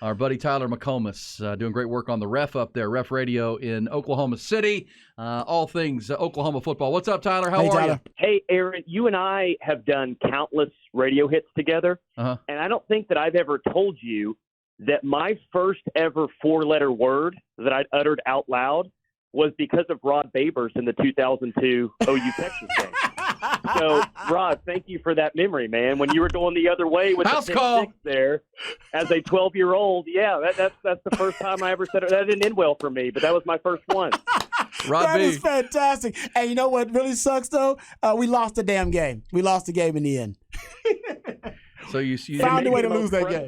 Our buddy Tyler McComas doing great work on the Ref up there, Ref Radio in Oklahoma City. All things Oklahoma football. What's up, Tyler? How are you? Hey, Aaron, you and I have done countless radio hits together, and I don't think that I've ever told you that my first ever four-letter word that I'd uttered out loud was because of Rod Babers in the 2002 OU Texas game. So, Rod, thank you for that memory, man. When you were going the other way with House the call 6 there as a 12-year-old, that's the first time I ever said it. That didn't end well for me, but that was my first one. That is fantastic. Hey, you know what really sucks, though? We lost the damn game. We lost the game in the end. So you found a way to lose that game.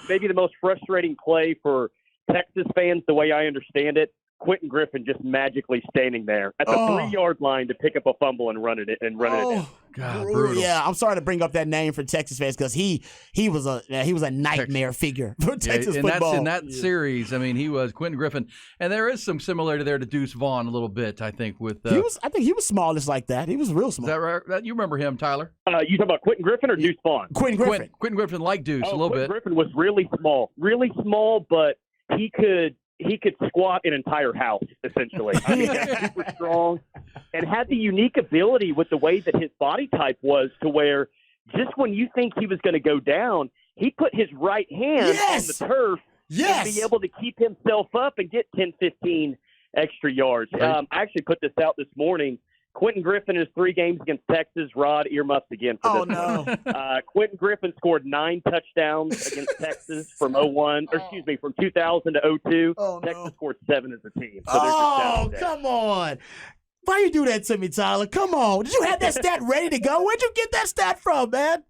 Maybe the most frustrating play for Texas fans, the way I understand it, Quentin Griffin just magically standing there at the 3-yard line to pick up a fumble and run it in. God, brutal. Yeah, I'm sorry to bring up that name for Texas fans because he was a nightmare figure for Texas football. In that series, I mean, he was Quentin Griffin, and there is some similarity there to Deuce Vaughn a little bit. I think I think he was smallest like that. He was real small. Is that right? You remember him, Tyler? You talking about Quentin Griffin or Deuce Vaughn? Quentin Griffin. Quentin Griffin like Deuce a little bit. Griffin was really small, but he could squat an entire house, essentially. I mean, super strong and had the unique ability with the way that his body type was to where just when you think he was going to go down, he put his right hand on the turf and be able to keep himself up and get 10, 15 extra yards. I actually put this out this morning. Quentin Griffin is 3 games against Texas. Rod, earmuffs again for this one. Quentin Griffin scored 9 touchdowns against Texas from 2000 to 02. Texas scored 7 as a team. So come on. Why you do that to me, Tyler? Come on. Did you have that stat ready to go? Where'd you get that stat from, man?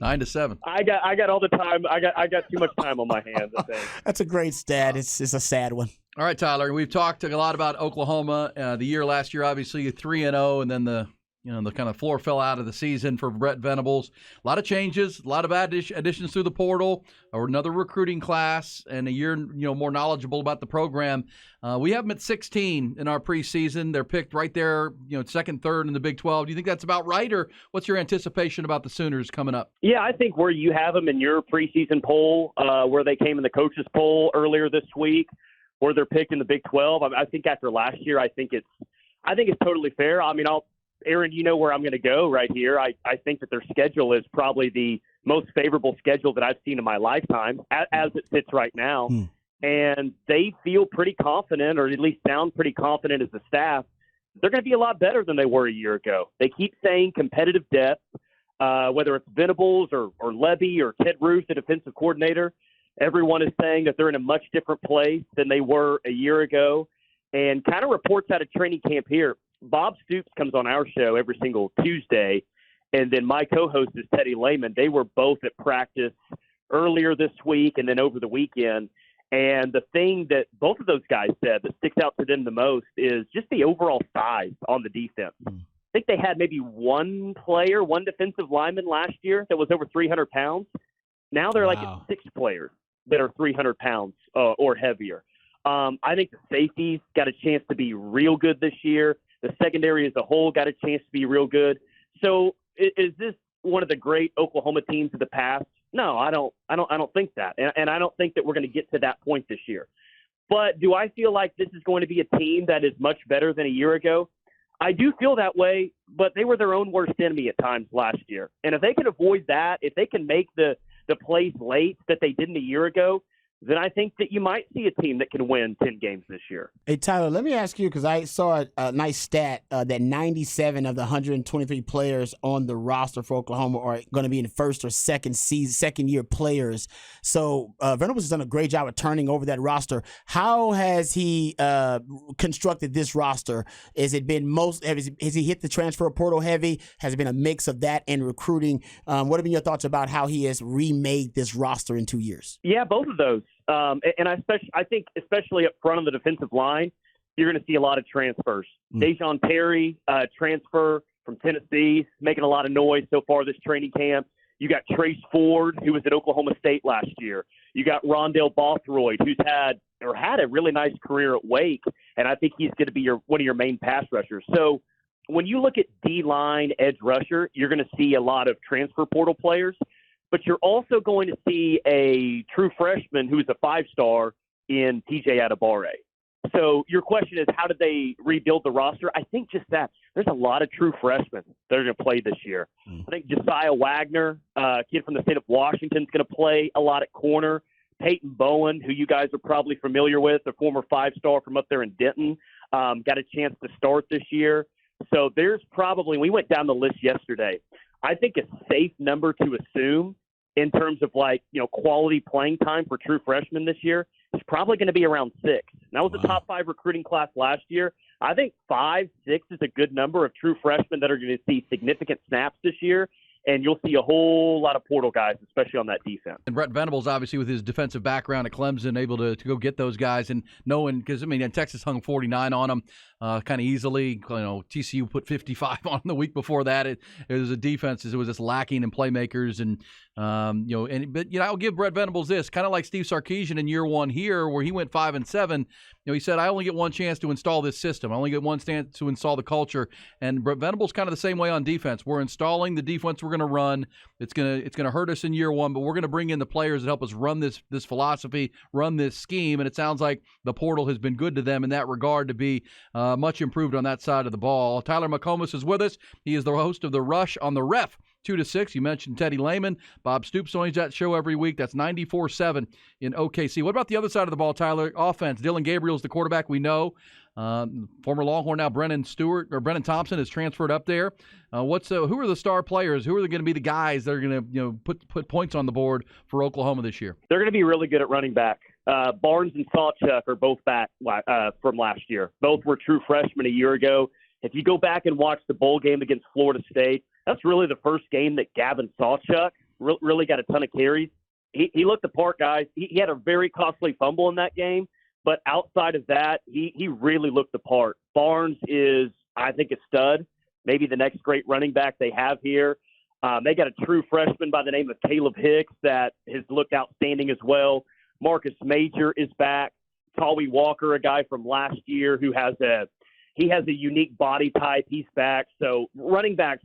9-7. I got all the time. I got too much time on my hands, I think. That's a great stat. It's a sad one. All right, Tyler. We've talked a lot about Oklahoma. The year last year, obviously 3-0, and then the kind of floor fell out of the season for Brett Venables. A lot of changes, a lot of additions through the portal, or another recruiting class, and a year more knowledgeable about the program. We have them at 16 in our preseason. They're picked right there, second, third in the Big 12. Do you think that's about right, or what's your anticipation about the Sooners coming up? Yeah, I think where you have them in your preseason poll, where they came in the coaches poll earlier this week, where they're picked in the Big 12. I think after last year, I think it's totally fair. I mean, Aaron, you know where I'm going to go right here. I think that their schedule is probably the most favorable schedule that I've seen in my lifetime as it sits right now. And they feel pretty confident, or at least sound pretty confident as a staff. They're going to be a lot better than they were a year ago. They keep saying competitive depth, whether it's Venables or Levy or Ted Roos, the defensive coordinator. Everyone is saying that they're in a much different place than they were a year ago. And kind of reports out of training camp here. Bob Stoops comes on our show every single Tuesday, and then my co-host is Teddy Lehman. They were both at practice earlier this week and then over the weekend. And the thing that both of those guys said that sticks out to them the most is just the overall size on the defense. I think they had maybe one defensive lineman last year that was over 300 pounds. Now they're at 6 players that are 300 pounds or heavier. I think the safeties got a chance to be real good this year. The secondary as a whole got a chance to be real good. So is this one of the great Oklahoma teams of the past? No, I don't think that. And I don't think that we're going to get to that point this year. But do I feel like this is going to be a team that is much better than a year ago? I do feel that way, but they were their own worst enemy at times last year. And if they can avoid that, if they can make the plays late that they didn't a year ago, then I think that you might see a team that can win 10 games this year. Hey, Tyler, let me ask you, because I saw a nice stat that 97 of the 123 players on the roster for Oklahoma are going to be in first or second-year players. So Venables has done a great job of turning over that roster. How has he constructed this roster? Has he hit the transfer portal heavy? Has it been a mix of that and recruiting? What have been your thoughts about how he has remade this roster in 2 years? Yeah, both of those. And I think especially up front on the defensive line, you're going to see a lot of transfers. Dejon Terry, transfer from Tennessee, making a lot of noise so far this training camp. You got Trace Ford, who was at Oklahoma State last year. You got Rondell Bothroyd, who's had a really nice career at Wake, and I think he's going to be one of your main pass rushers. So when you look at D-line edge rusher, you're going to see a lot of transfer portal players. but you're also going to see a true freshman who's a 5-star in TJ Adebawore. So your question is, how did they rebuild the roster? I think just that. There's a lot of true freshmen that are going to play this year. I think Josiah Wagner, kid from the state of Washington, is going to play a lot at corner. Peyton Bowen, who you guys are probably familiar with, a former 5-star from up there in Denton, got a chance to start this year. So there's probably – we went down the list yesterday. I think a safe number to assume in terms of, like, you know, quality playing time for true freshmen this year is probably going to be around 6. And that was the top 5 recruiting class last year. I think 5, 6 is a good number of true freshmen that are going to see significant snaps this year. And you'll see a whole lot of portal guys, especially on that defense. And Brett Venables, obviously, with his defensive background at Clemson, able to go get those guys. And knowing, because, I mean, Texas hung 49 on them kind of easily. You know, TCU put 55 on them the week before that. It was a defense that was just lacking in playmakers. And, but I'll give Brett Venables this, kind of like Steve Sarkisian in year 1 here, where he went 5-7. He said, I only get one chance to install this system. I only get one chance to install the culture. And Brett Venables kind of the same way on defense. We're installing the defense we're going to run. It's going to hurt us in year 1, but we're going to bring in the players that help us run this philosophy, run this scheme. And it sounds like the portal has been good to them in that regard to be much improved on that side of the ball. Tyler McComas is with us. He is the host of The Rush on the Ref. 2 to 6. You mentioned Teddy Lehman. Bob Stoops joins that show every week. That's 94.7 in OKC. What about the other side of the ball, Tyler? Offense. Dylan Gabriel's the quarterback we know. Former Longhorn now Brennan Thompson has transferred up there. Who are the star players? Who are going to be the guys that are going to put points on the board for Oklahoma this year? They're going to be really good at running back. Barnes and Sawchuk are both back from last year. Both were true freshmen a year ago. If you go back and watch the bowl game against Florida State, that's really the first game that Gavin Sawchuk really got a ton of carries. He looked the part, guys. He had a very costly fumble in that game, but outside of that, he really looked the part. Barnes is, I think, a stud, maybe the next great running back they have here. They got a true freshman by the name of Caleb Hicks that has looked outstanding as well. Marcus Major is back. Tawi Walker, a guy from last year who has a unique body type. He's back. So running back's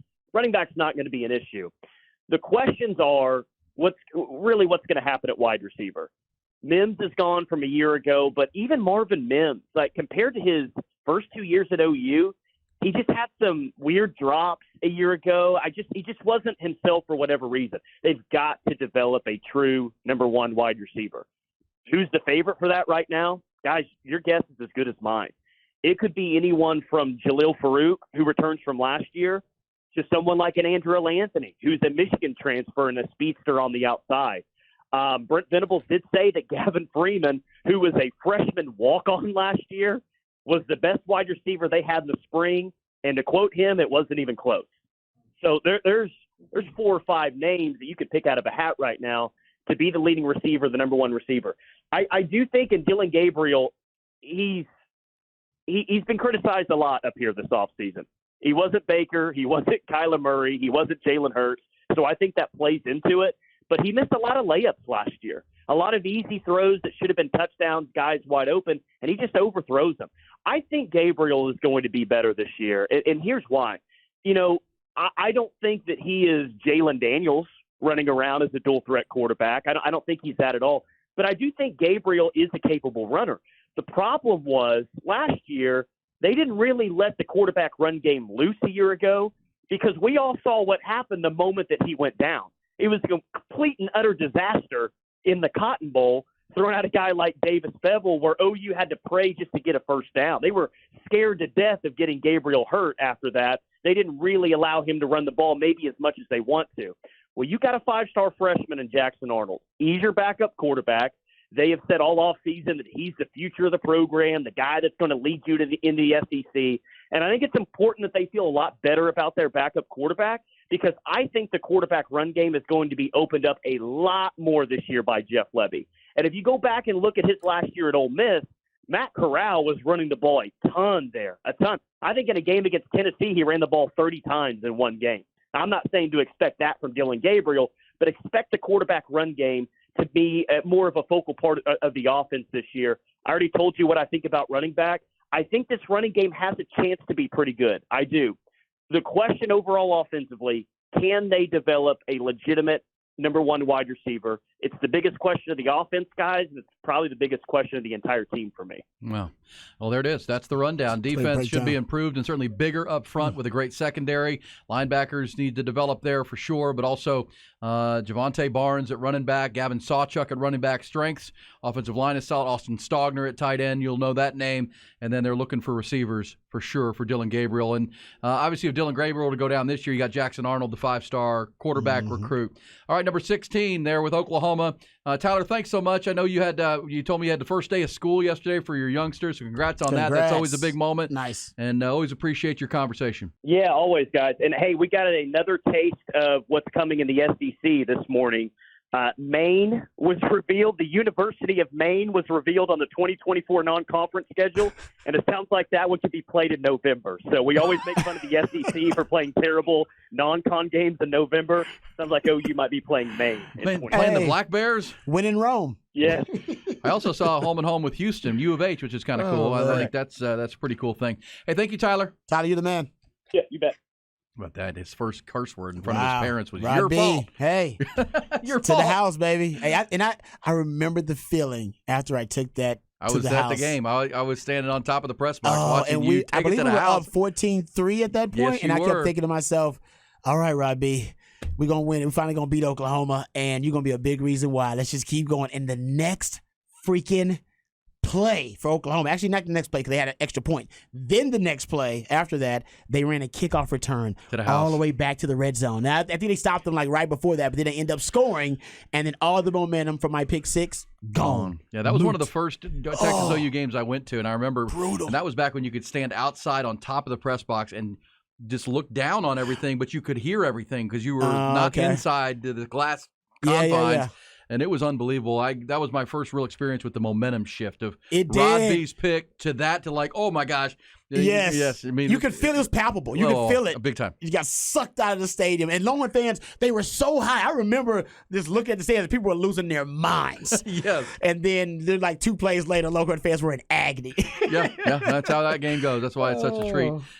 not going to be an issue. The questions are what's going to happen at wide receiver. Mims is gone from a year ago, but even Marvin Mims, like compared to his first 2 years at OU, he just had some weird drops a year ago. He just wasn't himself for whatever reason. They've got to develop a true number 1 wide receiver. Who's the favorite for that right now? Guys, your guess is as good as mine. It could be anyone from Jalil Farouk, who returns from last year, to someone like an Andrew Anthony, who's a Michigan transfer and a speedster on the outside. Brent Venables did say that Gavin Freeman, who was a freshman walk-on last year, was the best wide receiver they had in the spring. And to quote him, it wasn't even close. So there's 4 or 5 names that you could pick out of a hat right now to be the leading receiver, the number 1 receiver. I do think in Dylan Gabriel, he's been criticized a lot up here this offseason. He wasn't Baker. He wasn't Kyler Murray. He wasn't Jalen Hurts. So I think that plays into it. But he missed a lot of layups last year, a lot of easy throws that should have been touchdowns, guys wide open, and he just overthrows them. I think Gabriel is going to be better this year, and here's why. I don't think that he is Jalen Daniels running around as a dual-threat quarterback. I don't think he's that at all. But I do think Gabriel is a capable runner. The problem was last year they didn't really let the quarterback run game loose a year ago because we all saw what happened the moment that he went down. It was a complete and utter disaster in the Cotton Bowl, throwing out a guy like Davis Bevel where OU had to pray just to get a first down. They were scared to death of getting Gabriel hurt after that. They didn't really allow him to run the ball maybe as much as they want to. Well, you got a 5-star freshman in Jackson Arnold. He's your backup quarterback. They have said all offseason that he's the future of the program, the guy that's going to lead you in the SEC. And I think it's important that they feel a lot better about their backup quarterback because I think the quarterback run game is going to be opened up a lot more this year by Jeff Lebby. And if you go back and look at his last year at Ole Miss, Matt Corral was running the ball a ton there, a ton. I think in a game against Tennessee, he ran the ball 30 times in one game. Now, I'm not saying to expect that from Dylan Gabriel, but expect the quarterback run game to be more of a focal part of the offense this year. I already told you what I think about running back. I think this running game has a chance to be pretty good. I do. The question overall offensively, can they develop a legitimate number one wide receiver. It's the biggest question of the offense, guys, and it's probably the biggest question of the entire team for me. Well, there it is. That's the rundown. Defense should be improved and certainly bigger up front with a great secondary. Linebackers need to develop there for sure, but also Javonte Barnes at running back, Gavin Sawchuk at running back strengths. Offensive line is solid. Austin Stogner at tight end. You'll know that name. And then they're looking for receivers for sure for Dylan Gabriel. And obviously, if Dylan Gabriel to go down this year, you got Jackson Arnold, the 5-star quarterback recruit. All right, number 16 there with Oklahoma. Tyler, thanks so much. I know you had you told me you had the first day of school yesterday for your youngsters. So congrats on that. That's always a big moment. Nice. And always appreciate your conversation. Yeah, always, guys. And, hey, we got another taste of what's coming in the SEC this morning. Maine was revealed. The University of Maine was revealed on the 2024 non-conference schedule, and it sounds like that one could be played in November. So we always make fun of the SEC for playing terrible non-con games in November. Sounds like OU might be playing Maine. Playing the Black Bears? Win in Rome. Yeah. I also saw home and home with Houston, U of H, which is kind of cool. I think that's a pretty cool thing. Hey, thank you, Tyler. Tyler, you're the man. Yeah, you bet. About that, his first curse word in front of his parents was Rod your B. fault. Hey, your to fault. the house, baby. Hey, I remember the feeling after I took that. I was to the at house. the game. I was standing on top of the press box watching and you I take it believe to we the were house. up 14-3 at that point, Yes, and I you kept were. thinking to myself, "All right, Rod B, we're gonna win. We're finally gonna beat Oklahoma, and you're gonna be a big reason why. Let's just keep going." And the next freaking play for Oklahoma, actually not the next play because they had an extra point. Then the next play after that, they ran a kickoff return To the house. all the way back to the red zone. Now I think they stopped them like right before that, but then they end up scoring, and then all the momentum from my pick six gone. Yeah, that was one of the Loot. first Texas OU games I went to, and I remember Brutal. And that was back when you could stand outside on top of the press box and just look down on everything, but you could hear everything because you were not okay. inside the glass Yeah, confines. yeah. And it was unbelievable. That was my first real experience with the momentum shift of It Rod did. B's pick to that to like, oh my gosh. Yes. I mean, you could feel it was palpable. You could feel it. Big time. You got sucked out of the stadium. And Longhorn fans, they were so high. I remember just looking at the stands, people were losing their minds. Yes. And then like 2 plays later, Longhorn fans were in agony. Yeah. That's how that game goes. That's why it's such a treat.